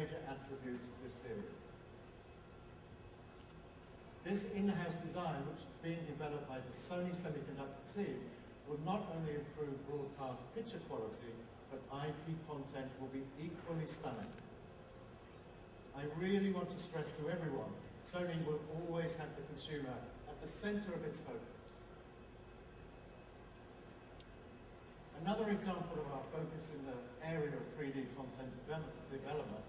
major attributes of this series. This in-house design, which is being developed by the Sony semiconductor team, will not only improve broadcast picture quality, but IP content will be equally stunning. I really want to stress to everyone, Sony will always have the consumer at the center of its focus. Another example of our focus in the area of 3D content development,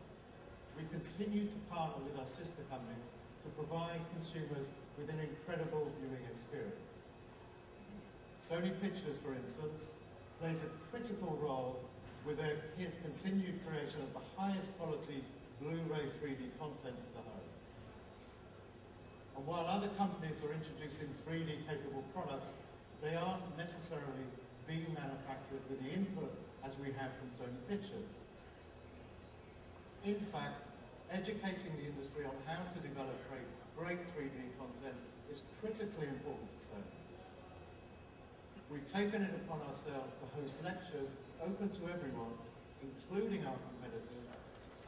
we continue to partner with our sister company to provide consumers with an incredible viewing experience. Sony Pictures, for instance, plays a critical role with their continued creation of the highest quality Blu-ray 3D content for the home. And while other companies are introducing 3D capable products, they aren't necessarily being manufactured with the input as we have from Sony Pictures. In fact, educating the industry on how to develop great 3D content is critically important to Sony. We've taken it upon ourselves to host lectures open to everyone, including our competitors,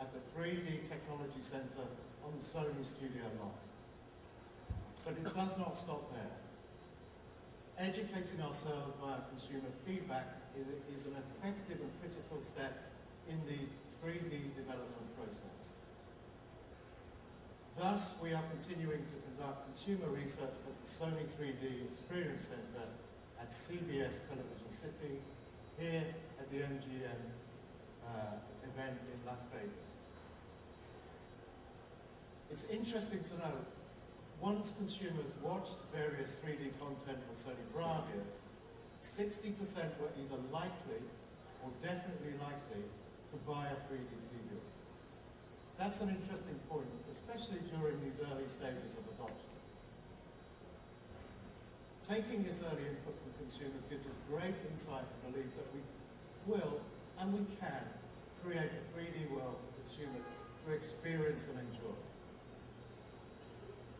at the 3D Technology Center on the Sony Studio lot. But it does not stop there. Educating ourselves via consumer feedback is an effective and critical step in the 3D development process. Thus, we are continuing to conduct consumer research at the Sony 3D Experience Center at CBS Television City, here at the MGM event in Las Vegas. It's interesting to note, once consumers watched various 3D content on Sony Bravias, 60% were either likely or definitely likely to buy a 3D TV. That's an interesting point, especially during these early stages of adoption. Taking this early input from consumers gives us great insight and belief that we will and we can create a 3D world for consumers to experience and enjoy.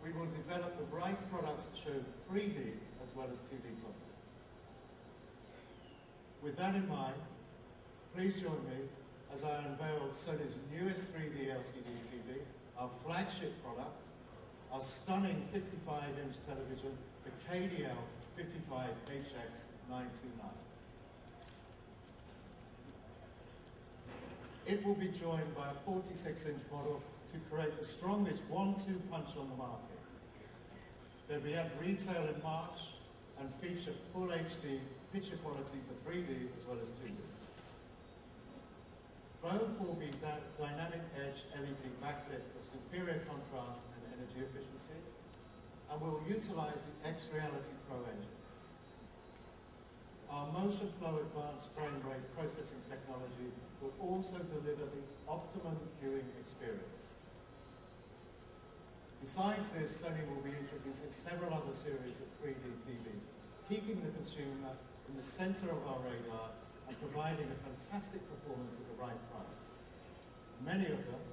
We will develop the right products that show 3D as well as 2D content. With that in mind, please join me as I unveil Sony's newest 3D LCD TV, our flagship product, our stunning 55-inch television, the KDL 55HX929. It will be joined by a 46-inch model to create the strongest 1-2 punch on the market. They'll be at retail in March and feature full HD picture quality for 3D as well as 2D. Both will be dynamic edge LED backlit for superior contrast and energy efficiency, and will utilize the X-Reality Pro engine. Our motion flow advanced frame rate processing technology will also deliver the optimum viewing experience. Besides this, Sony will be introducing several other series of 3D TVs, keeping the consumer in the center of our radar and providing a fantastic performance at the right price. Many of them,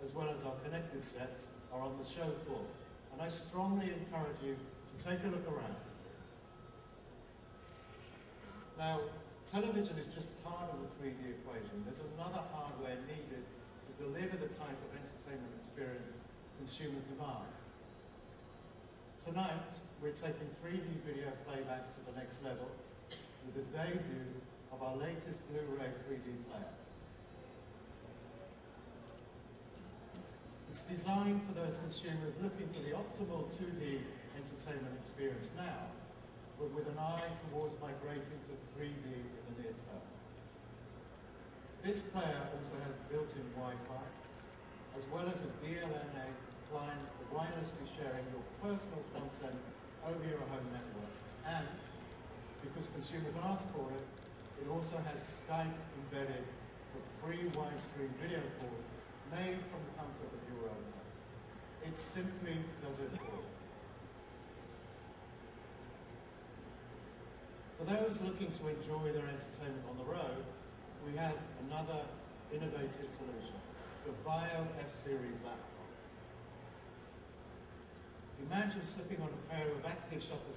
as well as our connected sets, are on the show floor, and I strongly encourage you to take a look around. Now, television is just part of the 3D equation. There's another hardware needed to deliver the type of entertainment experience consumers demand. Tonight, we're taking 3D video playback to the next level with the debut of our latest Blu-ray 3D player. It's designed for those consumers looking for the optimal 2D entertainment experience now, but with an eye towards migrating to 3D in the near term. This player also has built-in Wi-Fi, as well as a DLNA client for wirelessly sharing your personal content over your home network. And because consumers ask for it, it also has Skype embedded for free widescreen video calls made from the comfort of your own home. It simply does it all. For those looking to enjoy their entertainment on the road, we have another innovative solution, the Vio F-Series laptop. Imagine slipping on a pair of active shutter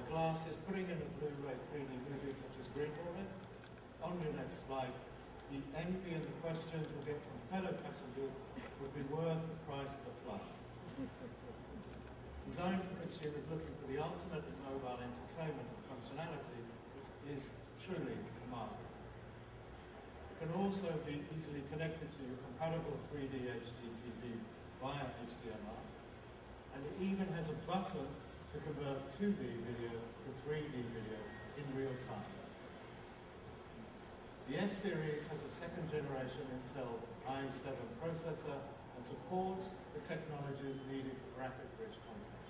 glasses, putting in a Blu-ray 3D movie such as Green Hornet on your next flight, the envy and the questions we'll get from fellow passengers would be worth the price of the flight. Designed for consumers looking for the ultimate in mobile entertainment and functionality, it is truly remarkable. It can also be easily connected to your compatible 3D HD TV via HDMI, and it even has a button to convert 2D video to 3D video in real time. The F-Series has a second generation Intel i7 processor and supports the technologies needed for graphic-rich content.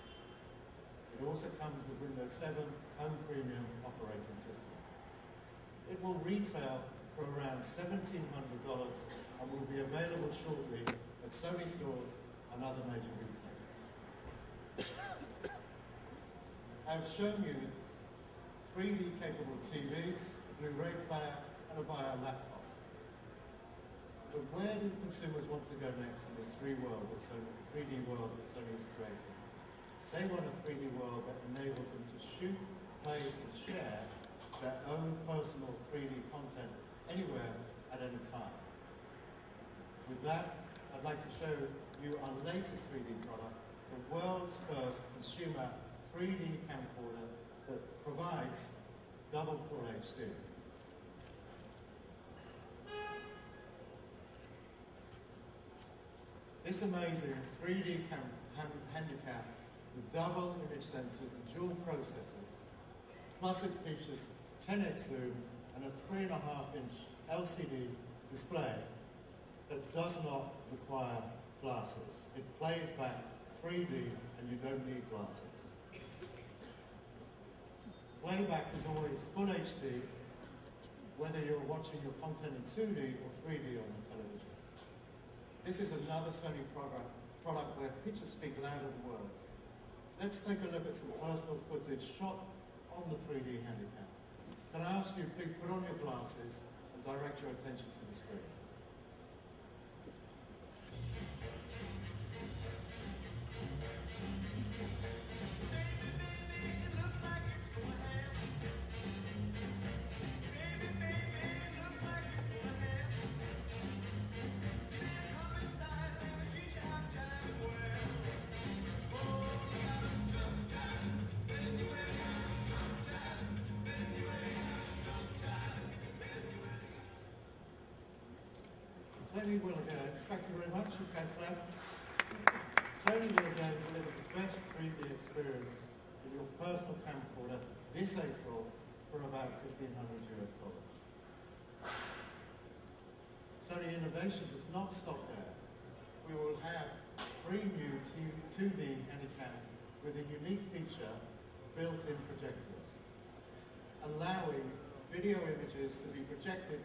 It also comes with Windows 7 Home Premium operating system. It will retail for around $1,700 and will be available shortly at Sony stores and other major retailers. I've shown you 3D capable TVs, a Blu-ray player, and a Via laptop. But where do consumers want to go next in this 3D world that Sony is creating? They want a 3D world that enables them to shoot, play, and share their own personal 3D content anywhere at any time. With that, I'd like to show you our latest 3D product, the world's first consumer 3D camcorder that provides double full HD. This amazing 3D handicap with double image sensors and dual processors, plus it features 10x zoom and a 3.5-inch LCD display that does not require glasses. It plays back 3D and you don't need glasses. Playback is always full HD, whether you're watching your content in 2D or 3D on the television. This is another Sony product where pictures speak louder than words. Let's take a look at some personal footage shot on the 3D handicap. Can I ask you, please put on your glasses and direct your attention to the screen. Sony will again, thank you very much, you can clap. Sony will again deliver the best 3D experience in your personal camcorder this April for about $1,500 US. Sony innovation does not stop there. We will have 3 new 2D handicaps with a unique feature, built-in projectors, allowing video images to be projected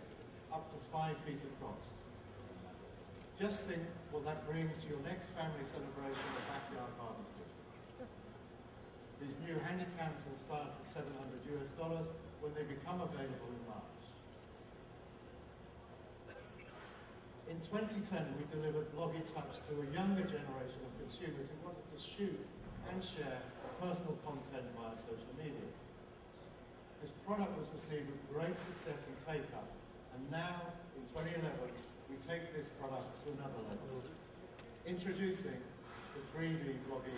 up to 5 feet across. Just think what that brings to your next family celebration or backyard barbecue. These new handycams will start at $700 US when they become available in March. In 2010, we delivered Bloggy Touch to a younger generation of consumers who wanted to shoot and share personal content via social media. This product was received with great success and take-up, and now, in 2011, we take this product to another level. Introducing the 3D Bloggy.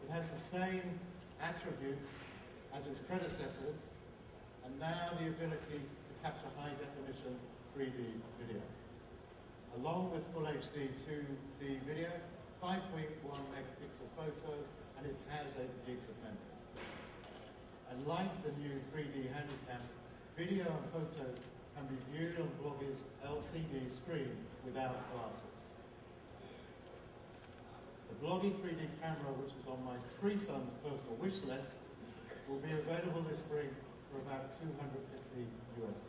It has the same attributes as its predecessors, and now the ability to capture high-definition 3D video. Along with full HD 2D video, 5.1 megapixel photos, and it has 8 gigs of memory. And like the new 3D Handycam, video and photos can be viewed on Bloggy's LCD screen without glasses. The Bloggy 3D camera, which is on my 3 sons' personal wish list, will be available this spring for about $250 US.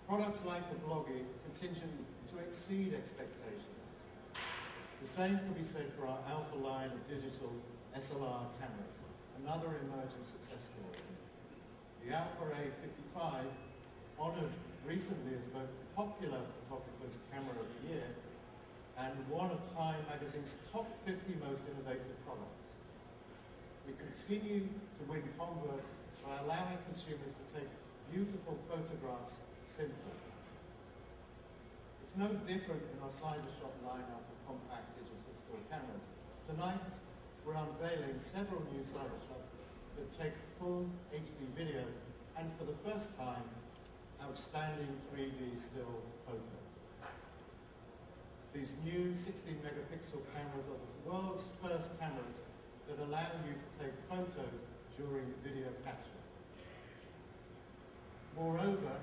Products like the Bloggy continue to exceed expectations. The same can be said for our Alpha line of digital SLR cameras, another emerging success story. The Alpha A55, honored recently as both Popular Photographer's Camera of the Year and one of Time magazine's top 50 most innovative products. We continue to win converts by allowing consumers to take beautiful photographs simple. It's no different in our Cybershop lineup of compact digital still cameras. Tonight, we're unveiling several new Cybershops that take full HD videos and for the first time, outstanding 3D still photos. These new 16 megapixel cameras are the world's first cameras that allow you to take photos during video capture. Moreover,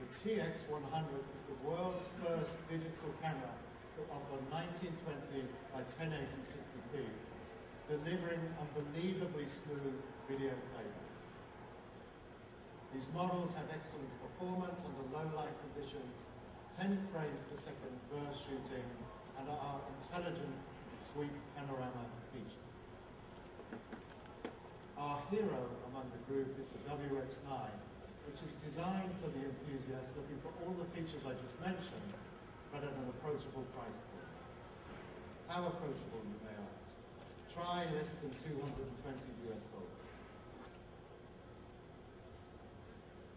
the TX100 is the world's first digital camera to offer 1920 by 1080 60p, delivering unbelievably smooth video playback. These models have excellent performance under low light conditions, 10 frames per second burst shooting, and our intelligent sweep panorama feature. Our hero among the group is the WX9, which is designed for the enthusiast looking for all the features I just mentioned, but at an approachable price point. How approachable, you may ask? Try less than $220 US.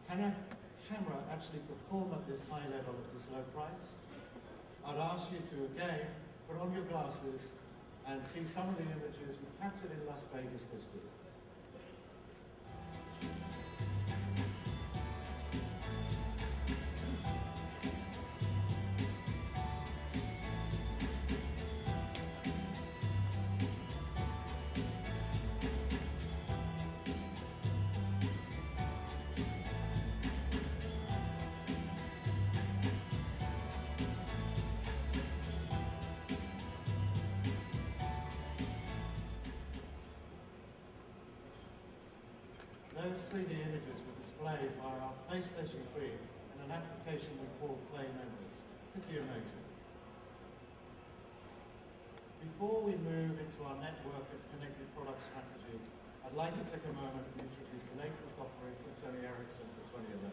Can a camera actually perform at this high level at this low price? I'd ask you to again put on your glasses and see some of the images we captured in Las Vegas this week. Those 3D images were displayed via our PlayStation 3 and an application we call Play Memories. Pretty amazing. Before we move into our network and connected product strategy, I'd like to take a moment and introduce the latest offering from Sony Ericsson for 2011.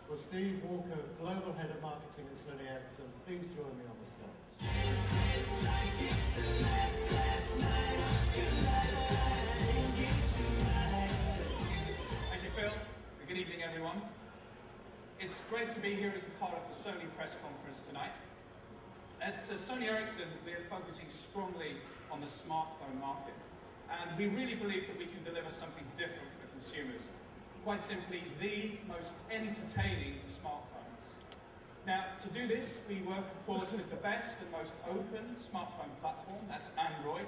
Well, Steve Walker, Global Head of Marketing at Sony Ericsson, please join me on the stage. Good evening, everyone. It's great to be here as a part of the Sony press conference tonight. At Sony Ericsson, we are focusing strongly on the smartphone market, and we really believe that we can deliver something different for consumers. Quite simply, the most entertaining smartphones. Now, to do this, we work, of course, with the best and most open smartphone platform, that's Android.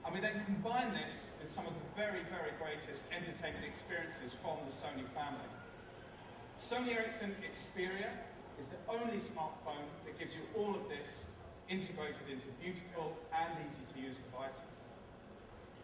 And we then combine this with some of the very, very greatest entertainment experiences from the Sony family. Sony Ericsson Xperia is the only smartphone that gives you all of this integrated into beautiful and